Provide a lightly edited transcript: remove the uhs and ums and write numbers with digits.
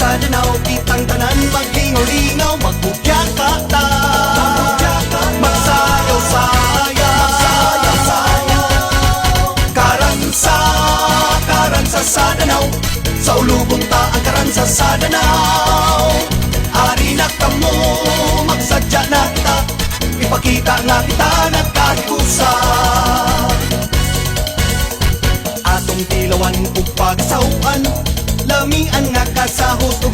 sa Danao, kitang tanan maglingaw-lingaw, magpudyak ka ta, magsayaw-sayaw. Karansa sa Danao, sa ulubong ta ang karansa sa Danao. Ari na kamo, magsadya na kita, ipakita nga kita nagkahikusa. Atong tilawan ug pagsawan, lamian nga kasahos ug